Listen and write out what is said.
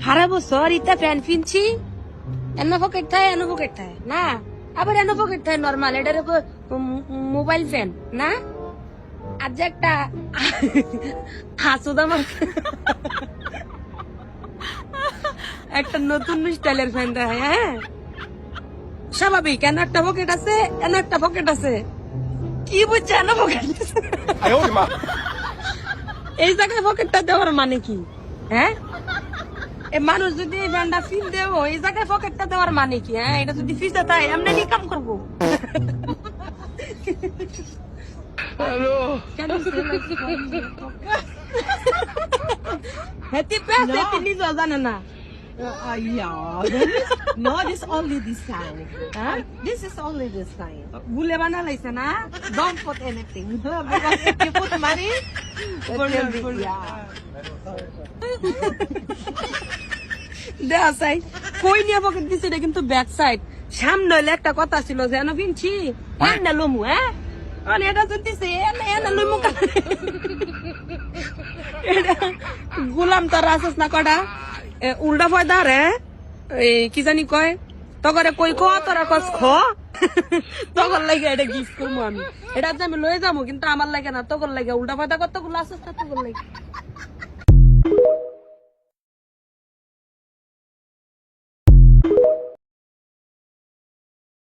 সারা বছর ইতা প্যান্ট কিনছি এনো পকেট থাকে না আবার এনো পকেট থাকে নর্মাল এটার মোবাইল ফ্যান না আর যে একটা হাসুদ আমার একটা নতুন স্টাইলের ফ্যান দেয় হ্যাঁ স্বাভাবিক এনো একটা পকেট আছে এনো একটা পকেট আছে কি বুঝছে এনো পকেট এই জায়গায় পকেটটা দেওয়ার মানে কি হ্যাঁ মানুষ যদি এই ব্যান্ডটা ফিল দেবো এই জায়গায় পকেটটা দেওয়ার মানে কি হ্যাঁ এটা যদি ফিসে তাই এমনি কি কাম করবো নিজেও জানে না No, this only this time. Huh? This is only this time. ভুলে বানা লাইছে না Don't put anything. Because if you put money, it will be, yeah. দেয়া চাই কই নিয়ে পকেট দিছে এটা কিন্তু ব্যাক সাইড সামনে হইলে একটা কথা ছিল যে এনে কিনছি এনে লমু হ্যাঁ মানে এটা যদি দিছে এনে লমু গোলাম তার আসস না কটা উল্টা ফয়দা রে এই কি জানি কয় তগরে কই খ তোরা কস খ তখন লাগে এটা গিফট করবো আমি এটা যে আমি লয়ে যাবো কিন্তু আমার লাগে না তখন লাগে উল্টা ফয়দা কতগুলো আসস না তখন লাগে